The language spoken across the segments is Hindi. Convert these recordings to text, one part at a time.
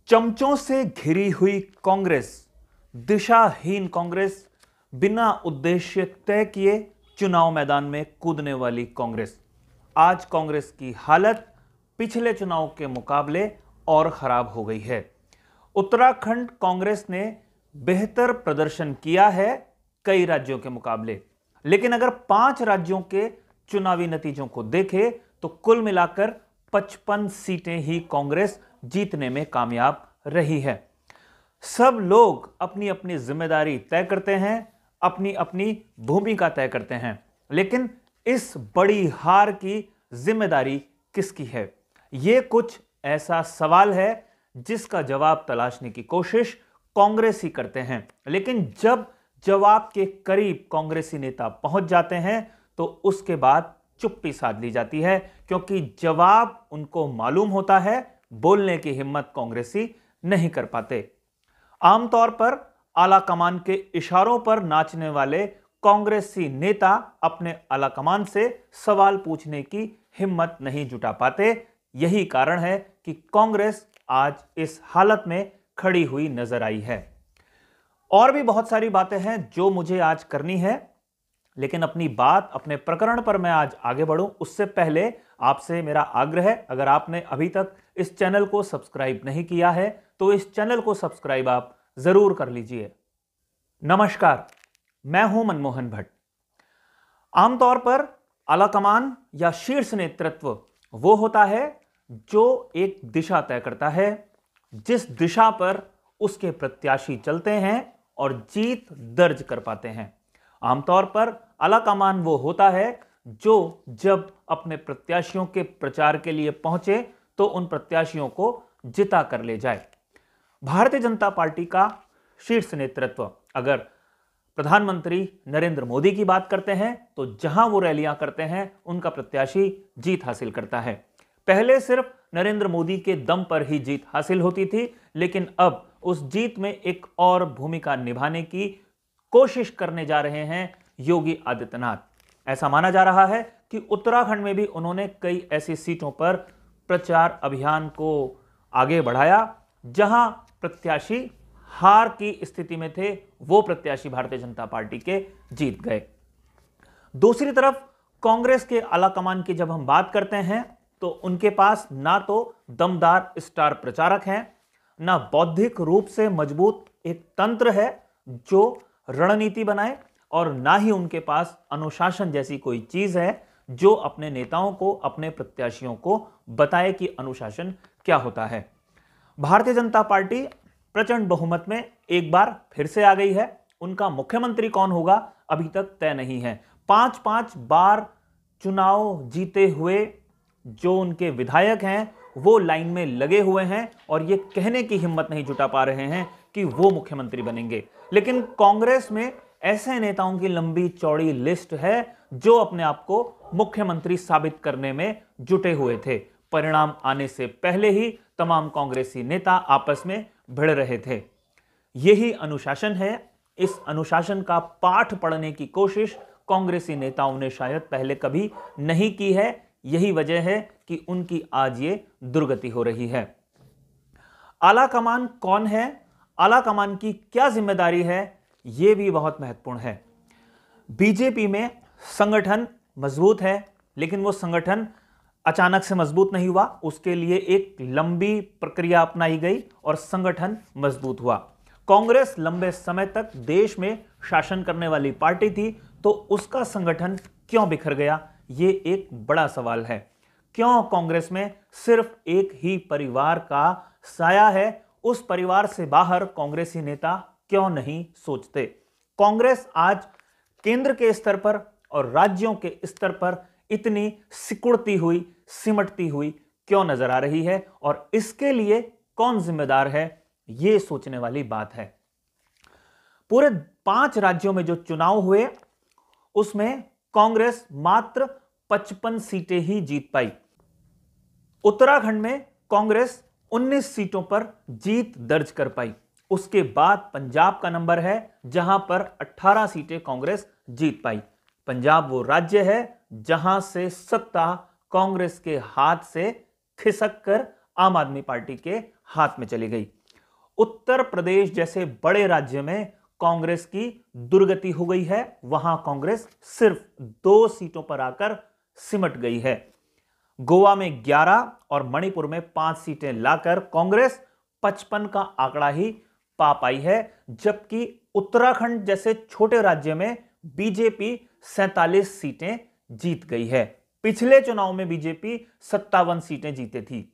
चमचों से घिरी हुई कांग्रेस, दिशाहीन कांग्रेस, बिना उद्देश्य तय किए चुनाव मैदान में कूदने वाली कांग्रेस। आज कांग्रेस की हालत पिछले चुनाव के मुकाबले और खराब हो गई है। उत्तराखंड कांग्रेस ने बेहतर प्रदर्शन किया है कई राज्यों के मुकाबले, लेकिन अगर 5 राज्यों के चुनावी नतीजों को देखें तो कुल मिलाकर 55 सीटें ही कांग्रेस जीतने में कामयाब रही है। सब लोग अपनी अपनी जिम्मेदारी तय करते हैं, अपनी अपनी भूमिका तय करते हैं, लेकिन इस बड़ी हार की जिम्मेदारी किसकी है? यह कुछ ऐसा सवाल है जिसका जवाब तलाशने की कोशिश कांग्रेस ही करते हैं, लेकिन जब जवाब के करीब कांग्रेसी नेता पहुंच जाते हैं तो उसके बाद चुप्पी साध ली जाती है, क्योंकि जवाब उनको मालूम होता है, बोलने की हिम्मत कांग्रेसी नहीं कर पाते। आमतौर पर आलाकमान के इशारों पर नाचने वाले कांग्रेसी नेता अपने आलाकमान से सवाल पूछने की हिम्मत नहीं जुटा पाते। यही कारण है कि कांग्रेस आज इस हालत में खड़ी हुई नजर आई है। और भी बहुत सारी बातें हैं जो मुझे आज करनी है, लेकिन अपनी बात, अपने प्रकरण पर मैं आज आगे बढ़ूं उससे पहले आपसे मेरा आग्रह है, अगर आपने अभी तक इस चैनल को सब्सक्राइब नहीं किया है तो इस चैनल को सब्सक्राइब आप जरूर कर लीजिए। नमस्कार, मैं हूं मनमोहन भट्ट। आमतौर पर आलाकमान या शीर्ष नेतृत्व वो होता है जो एक दिशा तय करता है, जिस दिशा पर उसके प्रत्याशी चलते हैं और जीत दर्ज कर पाते हैं। आमतौर पर आलाकमान वो होता है जो जब अपने प्रत्याशियों के प्रचार के लिए पहुंचे तो उन प्रत्याशियों को जिता कर ले जाए। भारतीय जनता पार्टी का शीर्ष नेतृत्व अगर प्रधानमंत्री नरेंद्र मोदी की बात करते हैं तो जहां वो रैलियां करते हैं उनका प्रत्याशी जीत हासिल करता है। पहले सिर्फ नरेंद्र मोदी के दम पर ही जीत हासिल होती थी, लेकिन अब उस जीत में एक और भूमिका निभाने की कोशिश करने जा रहे हैं योगी आदित्यनाथ। ऐसा माना जा रहा है कि उत्तराखंड में भी उन्होंने कई ऐसी सीटों पर प्रचार अभियान को आगे बढ़ाया जहां प्रत्याशी हार की स्थिति में थे, वो प्रत्याशी भारतीय जनता पार्टी के जीत गए। दूसरी तरफ कांग्रेस के आलाकमान की जब हम बात करते हैं तो उनके पास ना तो दमदार स्टार प्रचारक हैं, ना बौद्धिक रूप से मजबूत एक तंत्र है जो रणनीति बनाए, और ना ही उनके पास अनुशासन जैसी कोई चीज है जो अपने नेताओं को, अपने प्रत्याशियों को बताए कि अनुशासन क्या होता है। भारतीय जनता पार्टी प्रचंड बहुमत में एक बार फिर से आ गई है। उनका मुख्यमंत्री कौन होगा अभी तक तय नहीं है। 5-5 बार चुनाव जीते हुए जो उनके विधायक हैं वो लाइन में लगे हुए हैं और ये कहने की हिम्मत नहीं जुटा पा रहे हैं कि वो मुख्यमंत्री बनेंगे। लेकिन कांग्रेस में ऐसे नेताओं की लंबी चौड़ी लिस्ट है जो अपने आप को मुख्यमंत्री साबित करने में जुटे हुए थे। परिणाम आने से पहले ही तमाम कांग्रेसी नेता आपस में भिड़ रहे थे। यही अनुशासन है। इस अनुशासन का पाठ पढ़ने की कोशिश कांग्रेसी नेताओं ने शायद पहले कभी नहीं की है। यही वजह है कि उनकी आज ये दुर्गति हो रही है। आलाकमान कौन है, आलाकमान की क्या जिम्मेदारी है, यह भी बहुत महत्वपूर्ण है। बीजेपी में संगठन मजबूत है, लेकिन वो संगठन अचानक से मजबूत नहीं हुआ। उसके लिए एक लंबी प्रक्रिया अपनाई गई और संगठन मजबूत हुआ। कांग्रेस लंबे समय तक देश में शासन करने वाली पार्टी थी, तो उसका संगठन क्यों बिखर गया, ये एक बड़ा सवाल है। क्यों कांग्रेस में सिर्फ एक ही परिवार का साया है? उस परिवार से बाहर कांग्रेसी नेता क्यों नहीं सोचते? कांग्रेस आज केंद्र के स्तर पर और राज्यों के स्तर पर इतनी सिकुड़ती हुई, सिमटती हुई क्यों नजर आ रही है, और इसके लिए कौन जिम्मेदार है, यह सोचने वाली बात है। पूरे 5 राज्यों में जो चुनाव हुए उसमें कांग्रेस मात्र 55 सीटें ही जीत पाई। उत्तराखंड में कांग्रेस 19 सीटों पर जीत दर्ज कर पाई। उसके बाद पंजाब का नंबर है जहां पर 18 सीटें कांग्रेस जीत पाई। पंजाब वो राज्य है जहां से सत्ता कांग्रेस के हाथ से खिसक कर आम आदमी पार्टी के हाथ में चली गई। उत्तर प्रदेश जैसे बड़े राज्य में कांग्रेस की दुर्गति हो गई है। वहां कांग्रेस सिर्फ 2 सीटों पर आकर सिमट गई है। गोवा में 11 और मणिपुर में 5 सीटें लाकर कांग्रेस 55 का आंकड़ा ही पा पाई है, जबकि उत्तराखंड जैसे छोटे राज्य में बीजेपी 47 सीटें जीत गई है। पिछले चुनाव में बीजेपी 57 सीटें जीती थी।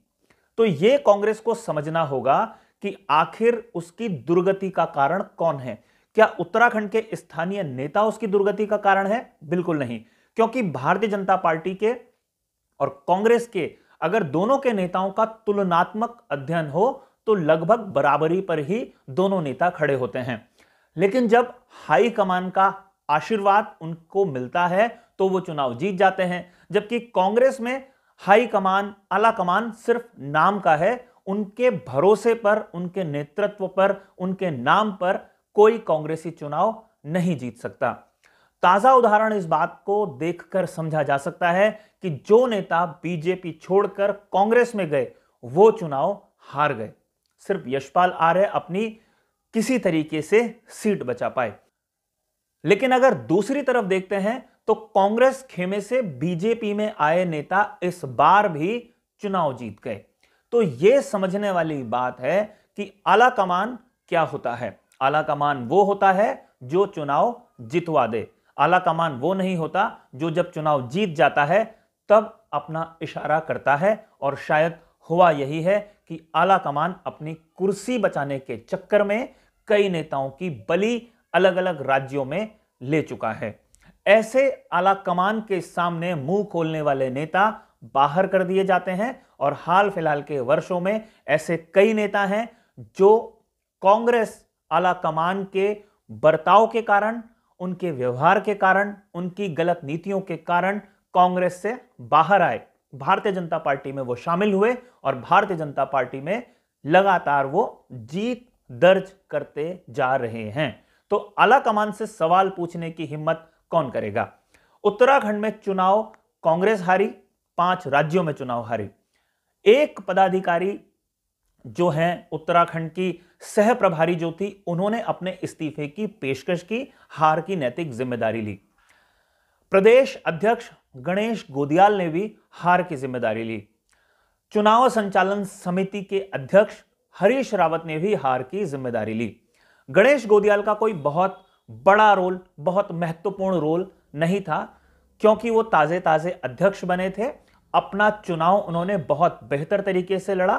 तो यह कांग्रेस को समझना होगा कि आखिर उसकी दुर्गति का कारण कौन है। क्या उत्तराखंड के स्थानीय नेता उसकी दुर्गति का कारण है? बिल्कुल नहीं, क्योंकि भारतीय जनता पार्टी के और कांग्रेस के अगर दोनों के नेताओं का तुलनात्मक अध्ययन हो तो लगभग बराबरी पर ही दोनों नेता खड़े होते हैं। लेकिन जब हाई कमान का आशीर्वाद उनको मिलता है तो वो चुनाव जीत जाते हैं, जबकि कांग्रेस में हाई कमान, आला कमान सिर्फ नाम का है। उनके भरोसे पर, उनके नेतृत्व पर, उनके नाम पर कोई कांग्रेसी चुनाव नहीं जीत सकता। ताजा उदाहरण इस बात को देखकर समझा जा सकता है कि जो नेता बीजेपी छोड़कर कांग्रेस में गए वो चुनाव हार गए। सिर्फ यशपाल आर्य अपनी किसी तरीके से सीट बचा पाए। लेकिन अगर दूसरी तरफ देखते हैं तो कांग्रेस खेमे से बीजेपी में आए नेता इस बार भी चुनाव जीत गए। तो यह समझने वाली बात है कि आला कमान क्या होता है। आला कमान वो होता है जो चुनाव जितवा दे। आला कमान वो नहीं होता जो जब चुनाव जीत जाता है तब अपना इशारा करता है। और शायद हुआ यही है कि आला कमान अपनी कुर्सी बचाने के चक्कर में कई नेताओं की बलि अलग अलग राज्यों में ले चुका है। ऐसे आला कमान के सामने मुंह खोलने वाले नेता बाहर कर दिए जाते हैं। और हाल फिलहाल के वर्षों में ऐसे कई नेता हैं जो कांग्रेस आला कमान के बर्ताव के कारण, उनके व्यवहार के कारण, उनकी गलत नीतियों के कारण कांग्रेस से बाहर आए। भारतीय जनता पार्टी में वो शामिल हुए और भारतीय जनता पार्टी में लगातार वो जीत दर्ज करते जा रहे हैं। तो आला कमान से सवाल पूछने की हिम्मत कौन करेगा? उत्तराखंड में चुनाव कांग्रेस हारी, 5 राज्यों में चुनाव हारी। एक पदाधिकारी जो हैं उत्तराखंड की सह प्रभारी जो थी, उन्होंने अपने इस्तीफे की पेशकश की, हार की नैतिक जिम्मेदारी ली। प्रदेश अध्यक्ष गणेश गोदियाल ने भी हार की जिम्मेदारी ली। चुनाव संचालन समिति के अध्यक्ष हरीश रावत ने भी हार की जिम्मेदारी ली। गणेश गोदियाल का कोई बहुत बड़ा रोल, बहुत महत्वपूर्ण रोल नहीं था, क्योंकि वो ताजे ताजे अध्यक्ष बने थे। अपना चुनाव उन्होंने बहुत बेहतर तरीके से लड़ा।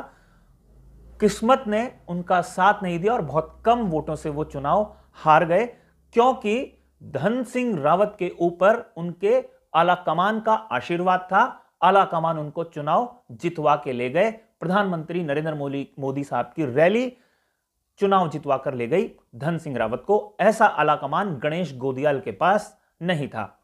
किस्मत ने उनका साथ नहीं दिया और बहुत कम वोटों से वो चुनाव हार गए, क्योंकि धन सिंह रावत के ऊपर उनके आला कमान का आशीर्वाद था। आला कमान उनको चुनाव जितवा के ले गए। प्रधानमंत्री नरेंद्र मोदी साहब की रैली चुनाव जितवा कर ले गई धन सिंह रावत को। ऐसा आला कमान गणेश गोदियाल के पास नहीं था।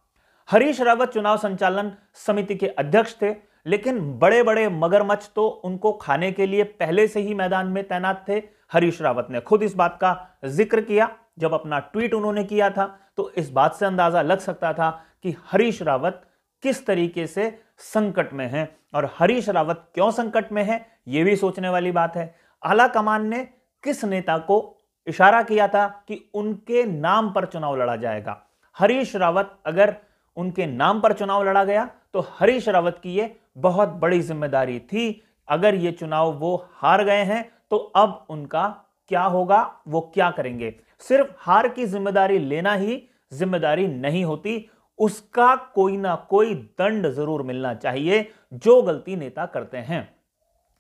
हरीश रावत चुनाव संचालन समिति के अध्यक्ष थे, लेकिन बड़े बड़े मगरमच्छ तो उनको खाने के लिए पहले से ही मैदान में तैनात थे। हरीश रावत ने खुद इस बात का जिक्र किया जब अपना ट्वीट उन्होंने किया था। तो इस बात से अंदाजा लग सकता था कि हरीश रावत किस तरीके से संकट में हैं। और हरीश रावत क्यों संकट में है, यह भी सोचने वाली बात है। आला कमान ने किस नेता को इशारा किया था कि उनके नाम पर चुनाव लड़ा जाएगा? हरीश रावत अगर उनके नाम पर चुनाव लड़ा गया तो हरीश रावत की यह बहुत बड़ी जिम्मेदारी थी। अगर यह चुनाव वो हार गए हैं तो अब उनका क्या होगा, वो क्या करेंगे? सिर्फ हार की जिम्मेदारी लेना ही जिम्मेदारी नहीं होती, उसका कोई ना कोई दंड जरूर मिलना चाहिए जो गलती नेता करते हैं।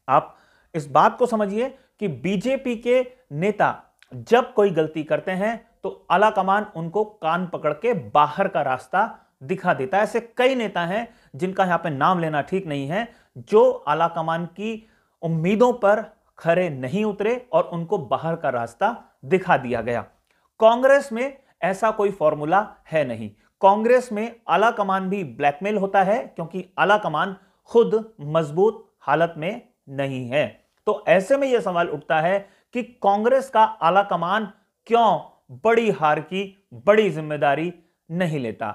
आप इस बात को समझिए कि बीजेपी के नेता जब कोई गलती करते हैं तो आला कमान उनको कान पकड़ के बाहर का रास्ता दिखा देता है। ऐसे कई नेता हैं जिनका यहां पे नाम लेना ठीक नहीं है, जो आला कमान की उम्मीदों पर खरे नहीं उतरे और उनको बाहर का रास्ता दिखा दिया गया। कांग्रेस में ऐसा कोई फॉर्मूला है नहीं। कांग्रेस में आला कमान भी ब्लैकमेल होता है, क्योंकि आला कमान खुद मजबूत हालत में नहीं है। तो ऐसे में यह सवाल उठता है कि कांग्रेस का आला कमान क्यों बड़ी हार की बड़ी जिम्मेदारी नहीं लेता?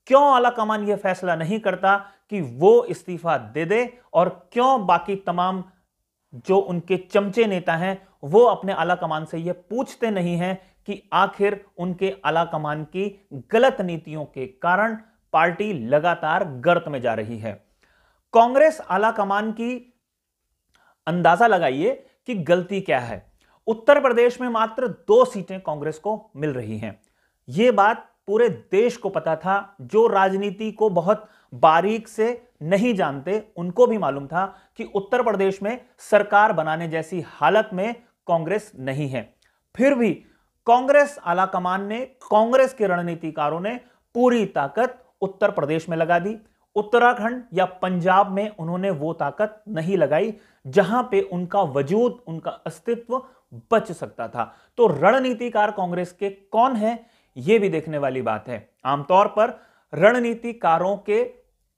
क्यों आला कमान यह फैसला नहीं करता कि वो इस्तीफा दे दे? और क्यों बाकी तमाम जो उनके चमचे नेता हैं वो अपने आला कमान से यह पूछते नहीं हैं कि आखिर उनके आला कमान की गलत नीतियों के कारण पार्टी लगातार गर्त में जा रही है। कांग्रेस आला कमान की अंदाजा लगाइए कि गलती क्या है। उत्तर प्रदेश में मात्र 2 सीटें कांग्रेस को मिल रही हैं। यह बात पूरे देश को पता था। जो राजनीति को बहुत बारीक से नहीं जानते उनको भी मालूम था कि उत्तर प्रदेश में सरकार बनाने जैसी हालत में कांग्रेस नहीं है। फिर भी कांग्रेस आलाकमान ने, कांग्रेस के रणनीतिकारों ने पूरी ताकत उत्तर प्रदेश में लगा दी। उत्तराखंड या पंजाब में उन्होंने वो ताकत नहीं लगाई जहां पे उनका वजूद, उनका अस्तित्व बच सकता था। तो रणनीतिकार कांग्रेस के कौन है, यह भी देखने वाली बात है। आमतौर पर रणनीतिकारों के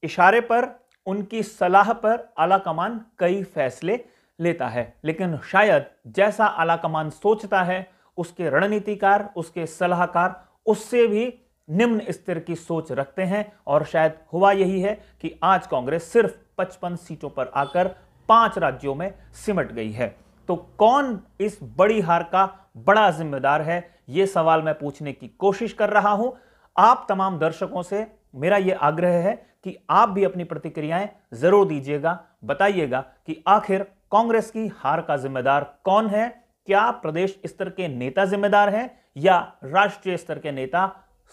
इशारे पर, उनकी सलाह पर आलाकमान कई फैसले लेता है, लेकिन शायद जैसा आलाकमान सोचता है उसके रणनीतिकार, उसके सलाहकार उससे भी निम्न स्तर की सोच रखते हैं। और शायद हुआ यही है कि आज कांग्रेस सिर्फ 55 सीटों पर आकर 5 राज्यों में सिमट गई है। तो कौन इस बड़ी हार का बड़ा जिम्मेदार है, यह सवाल मैं पूछने की कोशिश कर रहा हूं। आप तमाम दर्शकों से मेरा यह आग्रह है कि आप भी अपनी प्रतिक्रियाएं जरूर दीजिएगा, बताइएगा कि आखिर कांग्रेस की हार का जिम्मेदार कौन है। क्या प्रदेश स्तर के नेता जिम्मेदार हैं या राष्ट्रीय स्तर के नेता,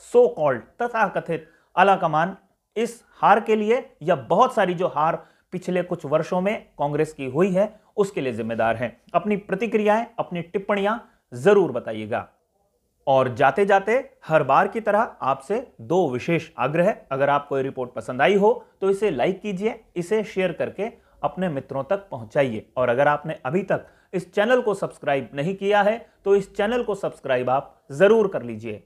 सो कॉल्ड तथाकथित आलाकमान इस हार के लिए, या बहुत सारी जो हार पिछले कुछ वर्षों में कांग्रेस की हुई है उसके लिए जिम्मेदार हैं। अपनी प्रतिक्रियाएं, अपनी टिप्पणियां जरूर बताइएगा। और जाते जाते हर बार की तरह आपसे 2 विशेष आग्रह। अगर आपको ये रिपोर्ट पसंद आई हो तो इसे लाइक कीजिए, इसे शेयर करके अपने मित्रों तक पहुंचाइए। और अगर आपने अभी तक इस चैनल को सब्सक्राइब नहीं किया है तो इस चैनल को सब्सक्राइब आप जरूर कर लीजिए।